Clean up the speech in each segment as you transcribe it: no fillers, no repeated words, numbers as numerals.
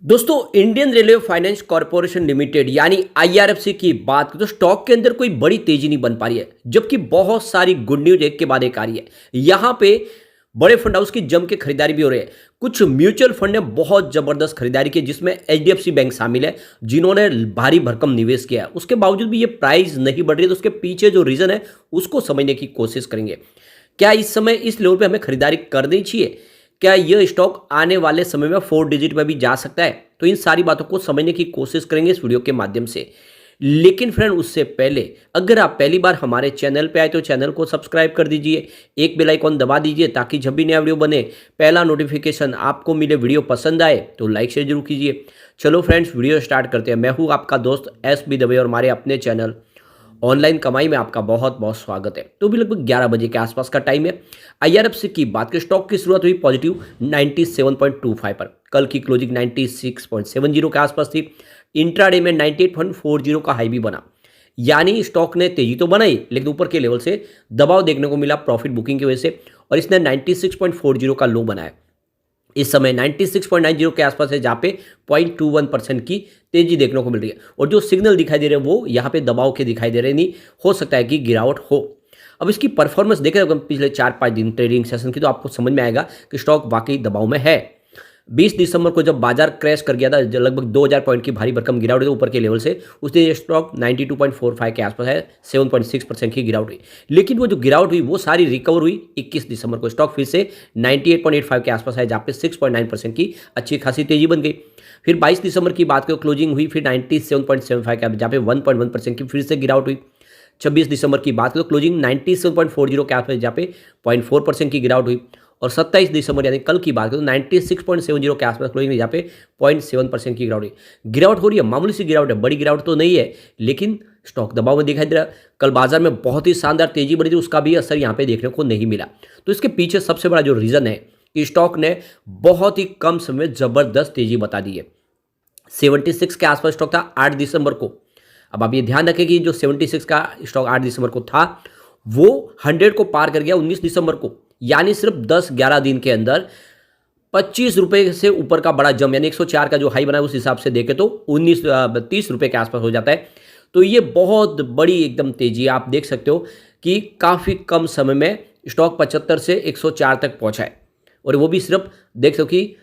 दोस्तों, Indian railway finance corporation limited यानी IRFC की बात करें तो स्टॉक के अंदर कोई बड़ी तेजी नहीं बन पा रही है, जबकि बहुत सारी गुड न्यूज एक के बाद एक आ रही है। यहां पे बड़े फंड हाउस की जम के खरीदारी भी हो रही है। कुछ म्यूचुअल फंड ने बहुत जबरदस्त खरीदारी की, जिसमें एचडीएफसी बैंक शामिल है, जिन्होंने भारी भरकम निवेश किया है। उसके बावजूद भी ये प्राइस नहीं बढ़ रही है, तो उसके पीछे जो रीजन है उसको समझने की कोशिश करेंगे। क्या इस समय इस लेवल पे हमें खरीदारी कर देनी चाहिए? क्या यह स्टॉक आने वाले समय में 4 डिजिट में भी जा सकता है? तो इन सारी बातों को समझने की कोशिश करेंगे इस वीडियो के माध्यम से। लेकिन फ्रेंड, उससे पहले अगर आप पहली बार हमारे चैनल पे आए तो चैनल को सब्सक्राइब कर दीजिए, एक बेल आइकॉन दबा दीजिए ताकि जब भी नया वीडियो बने पहला नोटिफिकेशन आपको मिले। वीडियो पसंद आए तो लाइक शेयर जरूर कीजिए। चलो फ्रेंड्स, वीडियो स्टार्ट करते हैं। मैं हूँ आपका दोस्त एस बी दवे और हमारे अपने चैनल ऑनलाइन कमाई में आपका बहुत बहुत स्वागत है। तो भी लगभग 11 बजे के आसपास का टाइम है। आईआरएफसी की बात करें, स्टॉक की शुरुआत हुई पॉजिटिव 97.25 पर। कल की क्लोजिंग 96.70 के आसपास थी। इंट्राडे में 98.40 का हाई भी बना, यानी स्टॉक ने तेजी तो बनाई लेकिन ऊपर के लेवल से दबाव देखने को मिला प्रॉफिट बुकिंग की वजह से, और इसने 96.40 का लो बनाया। इस समय 96.90 के आसपास है, जहाँ पे 0.21% की तेजी देखने को मिल रही है। और जो सिग्नल दिखाई दे रहे हैं वो यहाँ पे दबाव के दिखाई दे रहे नहीं, हो सकता है कि गिरावट हो। अब इसकी परफॉर्मेंस देखें पिछले 4-5 दिन ट्रेडिंग सेशन की, तो आपको समझ में आएगा कि स्टॉक वाकई दबाव में है। 20 दिसंबर को जब बाजार क्रैश कर गया था, लगभग 2000 पॉइंट की भारी भरकम गिरावट हुई ऊपर के लेवल से, उसने ये स्टॉक 92.45 के आसपास है, 7.6% की गिरावट हुई। लेकिन वो जो गिरावट हुई वो सारी रिकवर हुई 21 दिसंबर को। स्टॉक फिर से 98.85 के आसपास है, जहाँ पे 6.9% की अच्छी खासी तेजी बन गई। फिर 22 दिसंबर की बात करें, क्लोजिंग हुई फिर 97.75 के, जहाँ पे 1.1% की फिर से गिरावट हुई। 26 दिसंबर की बात करें, क्लोजिंग 97.40 के आसपास, जहाँ पे 0.4% की गिरावट हुई। और 27 दिसंबर यानी कल की बात करें तो 96.70 के आसपास क्लोजिंग हुई, जहाँ पे 0.7% की गिरावट हुई। गिरावट हो रही है, मामूली सी गिरावट है, बड़ी गिरावट तो नहीं है, लेकिन स्टॉक दबाव में दिखाई दे रहा है। कल बाजार में बहुत ही शानदार तेजी बढ़ी थी, उसका भी असर यहाँ पे देखने को नहीं मिला। तो इसके पीछे सबसे बड़ा जो रीजन है कि स्टॉक ने बहुत ही कम समय में जबरदस्त तेजी बता दी है। 76 के आसपास स्टॉक था 8 दिसंबर को। अब आप ये ध्यान रखें कि जो 76 का स्टॉक 8 दिसंबर को था वो 100 को पार कर गया 19 दिसंबर को, यानी सिर्फ 10-11 दिन के अंदर 25 रुपए से ऊपर का बड़ा जंप, यानी 104 का जो हाई बना है उस हिसाब से देखें तो 30 रुपए के आसपास हो जाता है। तो ये बहुत बड़ी एकदम तेजी है। आप देख सकते हो कि काफ़ी कम समय में स्टॉक 75 से 104 तक पहुंचा है, और वो भी सिर्फ देख सको कि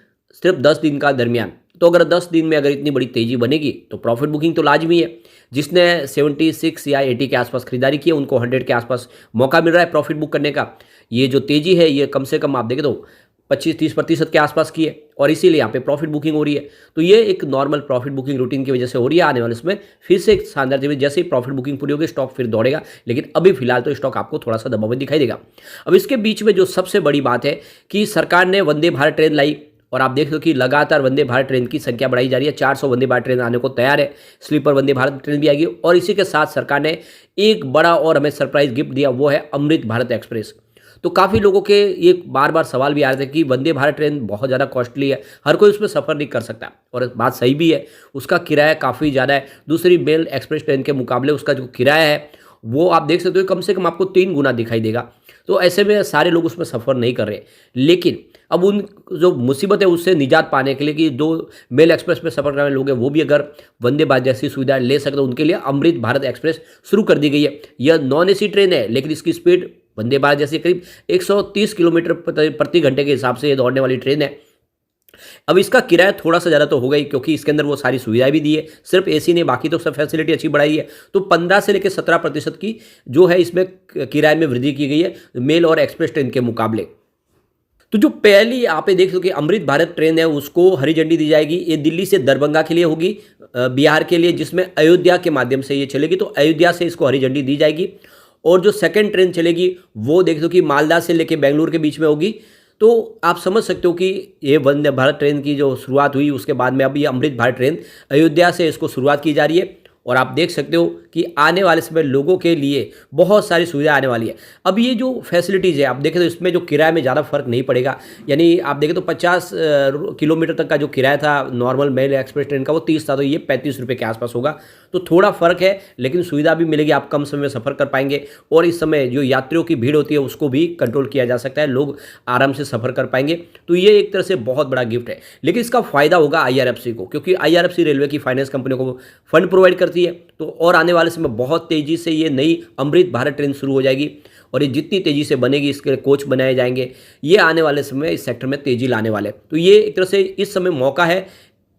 सिर्फ 10 दिन का दरमियान। तो अगर 10 दिन में अगर इतनी बड़ी तेजी बनेगी तो प्रॉफिट बुकिंग तो लाजमी है। जिसने 76 या 80 के आसपास खरीदारी की है उनको 100 के आसपास मौका मिल रहा है प्रॉफिट बुक करने का। ये जो तेजी है ये कम से कम आप देखें तो 25-30% के आसपास की है, और इसीलिए यहाँ पे प्रॉफिट बुकिंग हो रही है। तो ये एक नॉर्मल प्रॉफिट बुकिंग रूटीन की वजह से हो रही है। आने वाले इसमें फिर से एक शानदार तेजी, जैसे ही प्रॉफिट बुकिंग पूरी होगी स्टॉक फिर दौड़ेगा, लेकिन अभी फिलहाल तो स्टॉक आपको थोड़ा सा दबाव में दिखाई देगा। अब इसके बीच में जो सबसे बड़ी बात है कि सरकार ने वंदे भारत ट्रेन लाई, और आप देख लो कि लगातार वंदे भारत ट्रेन की संख्या बढ़ाई जा रही है। 400 वंदे भारत ट्रेन आने को तैयार है, स्लीपर वंदे भारत ट्रेन भी आएगी। और इसी के साथ सरकार ने एक बड़ा और हमें सरप्राइज गिफ्ट दिया, वो है अमृत भारत एक्सप्रेस। तो काफ़ी लोगों के ये बार बार सवाल भी आ रहे थे कि वंदे भारत ट्रेन बहुत ज़्यादा कॉस्टली है, हर कोई उसमें सफ़र नहीं कर सकता, और बात सही भी है। उसका किराया काफ़ी ज़्यादा है, दूसरी मेल एक्सप्रेस ट्रेन के मुकाबले उसका जो किराया है वो आप देख सकते हो कम से कम आपको 3 गुना दिखाई देगा। तो ऐसे में सारे लोग उसमें सफ़र नहीं कर रहे। लेकिन अब उन जो मुसीबत है उससे निजात पाने के लिए कि जो मेल एक्सप्रेस में सफ़र करने वाले लोग हैं वो भी अगर वंदे भारत जैसी सुविधा ले सकते तो उनके लिए अमृत भारत एक्सप्रेस शुरू कर दी गई है। यह नॉन एसी ट्रेन है, लेकिन इसकी स्पीड वंदे भारत जैसी करीब 130 किलोमीटर प्रति घंटे के हिसाब से ये दौड़ने वाली ट्रेन है। अब इसका किराया थोड़ा सा ज़्यादा तो होगा ही, क्योंकि इसके अंदर वो सारी सुविधाएं भी दी है, सिर्फ एसी ने, बाकी तो सब फैसिलिटी अच्छी बढ़ाई है। तो 15 से लेकर 17% की जो है इसमें किराए में वृद्धि की गई है मेल और एक्सप्रेस ट्रेन के मुकाबले। तो जो पहली आप देख सको कि अमृत भारत ट्रेन है उसको हरी झंडी दी जाएगी। ये दिल्ली से दरभंगा के लिए होगी, बिहार के लिए, जिसमें अयोध्या के माध्यम से ये चलेगी। तो अयोध्या से इसको हरी झंडी दी जाएगी। और जो सेकंड ट्रेन चलेगी वो देख सको कि मालदा से लेकर बेंगलुरु के बीच में होगी। तो आप समझ सकते हो कि ये वंदे भारत ट्रेन की जो शुरुआत हुई उसके बाद में अब ये अमृत भारत ट्रेन अयोध्या से इसको शुरुआत की जा रही है, और आप देख सकते हो कि आने वाले समय लोगों के लिए बहुत सारी सुविधा आने वाली है। अब ये जो फैसिलिटीज़ है आप देखें तो इसमें जो किराए में ज़्यादा फर्क नहीं पड़ेगा, यानी आप देखें तो 50 किलोमीटर तक का जो किराया था नॉर्मल मेल एक्सप्रेस ट्रेन का वो 30 था, तो ये 35 रुपये के आसपास होगा। तो थोड़ा फ़र्क है, लेकिन सुविधा भी मिलेगी, आप कम समय में सफ़र कर पाएंगे और इस समय जो यात्रियों की भीड़ होती है उसको भी कंट्रोल किया जा सकता है, लोग आराम से सफ़र कर पाएंगे। तो ये एक तरह से बहुत बड़ा गिफ्ट है, लेकिन इसका फ़ायदा होगा आईआरएफसी को, क्योंकि आईआरएफसी रेलवे की फाइनेंस कंपनियों को फंड प्रोवाइड करती है। तो और आने वाले समय बहुत तेज़ी से ये नई अमृत भारत ट्रेन शुरू हो जाएगी और ये जितनी तेज़ी से बनेगी इसके लिए कोच बनाए जाएंगे, ये आने वाले समय इस सेक्टर में तेज़ी लाने वाले। तो ये एक तरह से इस समय मौका है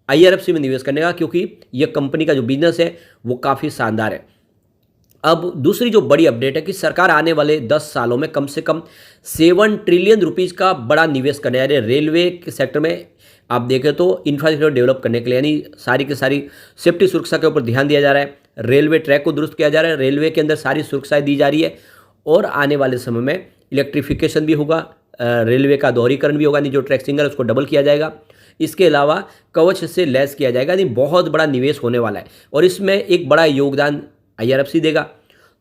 आईआरएफसी में निवेश करने का, क्योंकि ये कंपनी का जो बिजनेस है वो काफ़ी शानदार है। अब दूसरी जो बड़ी अपडेट है कि सरकार आने वाले 10 सालों में कम से कम 7 ट्रिलियन रुपीज़ का बड़ा निवेश करने जा रही है रेलवे के सेक्टर में। आप देखें तो इंफ्रास्ट्रक्चर डेवलप करने के लिए, यानी सारी की सारी सेफ्टी सुरक्षा के ऊपर ध्यान दिया जा रहा है, रेलवे ट्रैक को दुरुस्त किया जा रहा है, रेलवे के अंदर सारी सुरक्षाएं दी जा रही है और आने वाले समय में इलेक्ट्रिफिकेशन भी होगा, रेलवे का दोहरीकरण भी होगा, यानी जो ट्रैक सिंगल है उसको डबल किया जाएगा। इसके अलावा कवच से लैस किया जाएगा, यानी बहुत बड़ा निवेश होने वाला है और इसमें एक बड़ा योगदान आईआरएफसी देगा।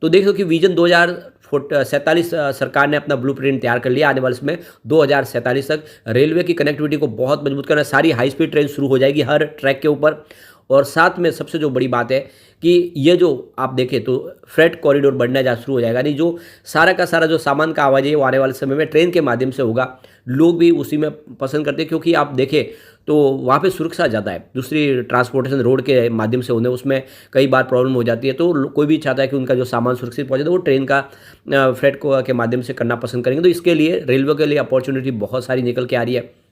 तो देखो कि विजन 2047 सरकार ने अपना ब्लूप्रिंट तैयार कर लिया। आने वाले समय 2047 तक रेलवे की कनेक्टिविटी को बहुत मजबूत करना, सारी हाई स्पीड ट्रेन शुरू हो जाएगी हर ट्रैक के ऊपर। और साथ में सबसे जो बड़ी बात है कि ये जो आप देखें तो फ्रेट कॉरिडोर बढ़ना जा शुरू हो जाएगा, यानी जो सारा का सारा जो सामान का आवाज़ है वो आने वाले समय में ट्रेन के माध्यम से होगा। लोग भी उसी में पसंद करते हैं, क्योंकि आप देखें तो वहाँ पे सुरक्षा ज़्यादा है, दूसरी ट्रांसपोर्टेशन रोड के माध्यम से होने उसमें कई बार प्रॉब्लम हो जाती है। तो कोई भी चाहता है कि उनका जो सामान सुरक्षित पहुँचे, तो वो ट्रेन का फ्रेट के माध्यम से करना पसंद करेंगे। तो इसके लिए रेलवे के लिए अपॉर्चुनिटी बहुत सारी निकल के आ रही है।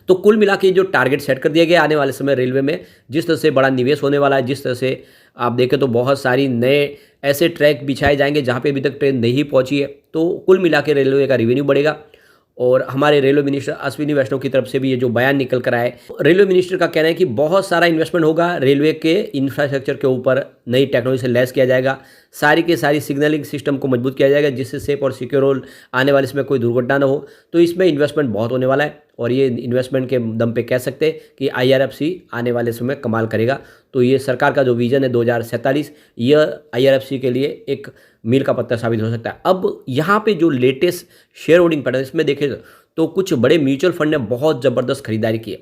तो कुल मिला के जो टारगेट सेट कर दिया गया आने वाले समय रेलवे में, जिस तरह से बड़ा निवेश होने वाला है, जिस तरह से आप देखें तो बहुत सारी नए ऐसे ट्रैक बिछाए जाएंगे जहाँ पे अभी तक ट्रेन नहीं पहुँची है। तो कुल मिला के रेलवे का रेवेन्यू बढ़ेगा। और हमारे रेलवे मिनिस्टर अश्विनी वैष्णव की तरफ से भी ये जो बयान निकल कर आया है, रेलवे मिनिस्टर का कहना है कि बहुत सारा इन्वेस्टमेंट होगा रेलवे के इंफ्रास्ट्रक्चर के ऊपर, नई टेक्नोलॉजी से लैस किया जाएगा, सारी के सारी सिग्नलिंग सिस्टम को मजबूत किया जाएगा जिससे सेफ और सिक्योर आने वाले इसमें कोई दुर्घटना ना हो। तो इसमें इन्वेस्टमेंट बहुत होने वाला है और ये इन्वेस्टमेंट के दम पे कह सकते हैं कि आईआरएफसी आने वाले समय कमाल करेगा। तो ये सरकार का जो विजन है 2047, यह आईआरएफसी के लिए एक मील का पत्थर साबित हो सकता है। अब यहाँ पे जो लेटेस्ट शेयर होल्डिंग पैटर्न इसमें देखें तो कुछ बड़े म्यूचुअल फंड ने बहुत ज़बरदस्त खरीदारी की है।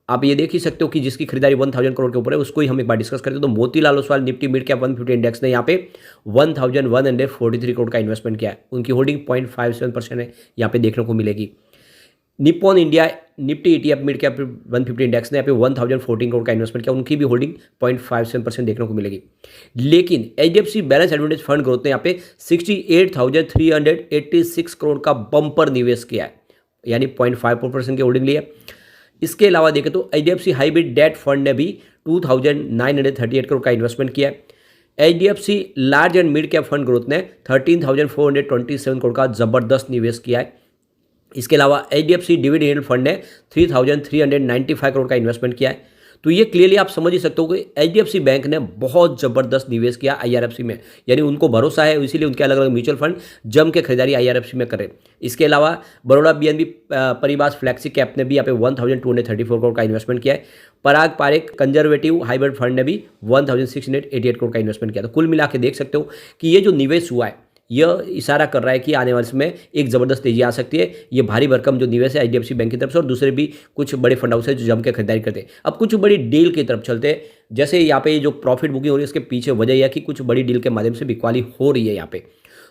आप ये देख ही सकते हो कि जिसकी खरीदारी 1000 करोड़ के ऊपर है उसको ही हम एक बार डिस्कस करते हैं। तो Motilal Oswal Nifty mid cap 150 index ने यहाँ पे 1143 करोड़ का इन्वेस्टमेंट किया है। उनकी होल्डिंग 0.57% है, यहाँ पे देखने को मिलेगी। Nippon India Nifty ETF mid cap 150 index ने यहाँ पे 1014 करोड़ का इन्वेस्टमेंट किया, उनकी भी होल्डिंग 0.57% देखने को मिलेगी। लेकिन HDFC balance advantage fund growth ने यहाँ पे 68,386 करोड़ का बम्पर निवेश किया है, यानी 0.54% की होल्डिंग ली है। इसके अलावा देखें तो HDFC हाइब्रिड डेट फंड ने भी 2,938 करोड़ का इन्वेस्टमेंट किया है। HDFC large and mid cap fund growth ने 13,427 करोड़ का जबरदस्त निवेश किया है। इसके अलावा HDFC डिविडेंड फंड ने 3,395 करोड़ का इन्वेस्टमेंट किया है। तो ये क्लियरली आप समझ ही सकते हो कि HDFC बैंक ने बहुत ज़बरदस्त निवेश किया IRFC में, यानी उनको भरोसा है, इसीलिए उनके अलग अलग म्यूचुअल फंड जम के खरीदारी IRFC में करें। इसके अलावा बड़ौदा BNB परिवास फ्लैक्सी कैप ने भी यहाँ पे 1,234 करोड़ का इन्वेस्टमेंट किया है। पराग पारेख कंजर्वेटिव हाइब्रिड फंड ने भी 1,688 करोड़ का इन्वेस्टमेंट किया। तो कुल मिला के देख सकते हो कि ये जो निवेश हुआ है यह इशारा कर रहा है कि आने वाले समय एक ज़बरदस्त तेजी आ सकती है। ये भारी भरकम जो निवेश है HDFC बैंक की तरफ से और दूसरे भी कुछ बड़े फंड हाउस है जो जम के खरीदारी करते हैं। अब कुछ बड़ी डील की तरफ चलते हैं। जैसे यहाँ पे जो प्रॉफिट बुकिंग हो रही है इसके पीछे वजह यह है कि कुछ बड़ी डील के माध्यम से बिकवाली हो रही है यहाँ पे।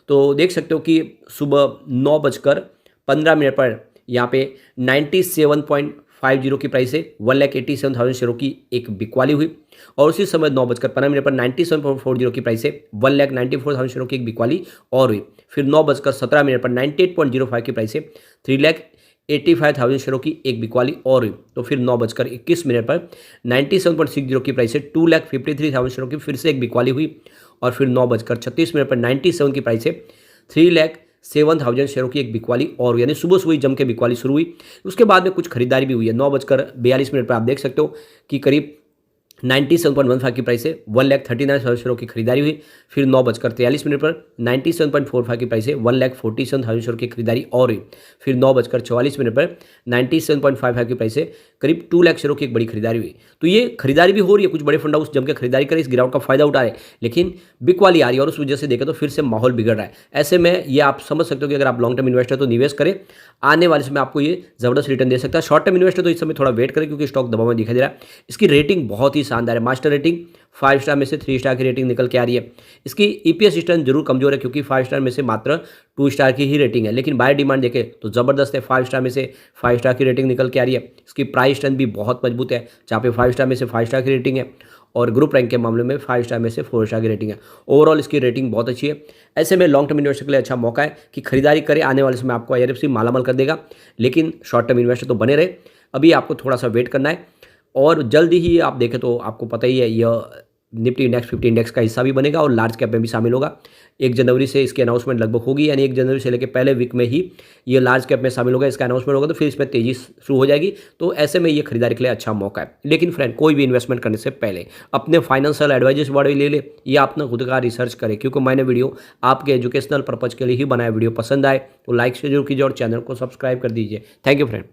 तो देख सकते हो कि सुबह 9:15 पर यहाँ पे 97.50 की प्राइस से 1,87,000 शेयरों की एक बिकवाली हुई और उसी समय 9:15 पर 97.40 की प्राइस से 1,94,000 शेयरों की एक बिकवाली और हुई। फिर 9:17 पर 98.05 की प्राइस से 3,85,000 शेयरों की एक बिकवाली और हुई। तो फिर 9:21 पर 97.60 की प्राइस से 2,53,000 शेयरों की फिर से एक बिकवाली हुई और फिर 9:36 पर 97 की प्राइस से 3,07,000 शेयरों की एक बिकवाली और यानी सुबह सुबह जम के बिकवाली शुरू हुई। उसके बाद में कुछ खरीदारी भी हुई है। 9:42 पर आप देख सकते हो कि करीब 97.15 की प्राइस से 1,39,000 शेयरों की खरीदारी हुई। फिर 9:43 पर 97.45 की प्राइस से 1,47,000 शेयरों की खरीदारी और हुई। फिर 9:44 पर 97.55 की प्राइस से करीब 2 लाख शेयरों की एक बड़ी खरीदारी हुई। तो ये खरीदारी भी हो रही है, कुछ बड़े फंड हाउस जम के खरीदारी करें, इस गिरावट का फायदा उठा रहे हैं, लेकिन बिक वाली आ रही है और उस वजह से देखें तो फिर से माहौल बिगड़ रहा है। ऐसे में ये आप समझ सकते हो कि अगर आप लॉन्ग टर्म इन्वेस्टर तो निवेश करें, आने वाले समय आपको ये जबरदस्त रिटर्न दे सकता है। शॉर्ट टर्म इन्वेस्टर तो इस समय थोड़ा वेट करें क्योंकि स्टॉक दबाव में दिखाई दे रहा है। इसकी रेटिंग बहुत ही शानदार है, मास्टर रेटिंग 5 स्टार में से 3 स्टार की रेटिंग निकल के आ रही है। इसकी ईपीएस रिटर्न जरूर कमजोर है क्योंकि 5 स्टार में से मात्र 2 स्टार की ही रेटिंग है, लेकिन बाय डिमांड देखें तो जबरदस्त है। 5 स्टार में से 5 स्टार की रेटिंग निकल के आ रही है। इसकी प्राइस टर्न भी बहुत मजबूत है, जहाँ पे 5 स्टार में से 5 स्टार की रेटिंग है और ग्रुप रैंक के मामले में 5 स्टार में से 4 स्टार की रेटिंग है। ओवरऑल इसकी रेटिंग बहुत अच्छी है। ऐसे में लॉन्ग टर्म इन्वेस्टर के लिए अच्छा मौका है कि खरीदारी करें, आने वाले समय आपको आईआरएफसी मालामाल कर देगा। लेकिन शॉर्ट टर्म इन्वेस्टर तो बने रहे, अभी आपको थोड़ा सा वेट करना है और जल्दी ही आप देखें तो आपको पता ही है यह निफ्टी इंडेक्स 50 इंडेक्स का हिस्सा भी बनेगा और लार्ज कैप में भी शामिल होगा। 1 जनवरी से इसकी अनाउंसमेंट लगभग होगी, यानी 1 जनवरी से लेकर पहले वीक में ही ये लार्ज कैप में शामिल होगा। इसका अनाउंसमेंट होगा तो फिर इसमें तेजी शुरू हो जाएगी। तो ऐसे में ये खरीदारी के लिए अच्छा मौका है। लेकिन फ्रेंड, कोई भी इन्वेस्टमेंट करने से पहले अपने फाइनेंशियल एडवाइजर्स बड़े ले ले या अपना खुद का रिसर्च करें, क्योंकि मैंने वीडियो आपके एजुकेशनल पर्पज के लिए ही बनाया। वीडियो पसंद आए तो लाइक से जरूर कीजिए और चैनल को सब्सक्राइब कर दीजिए। Thank you friend.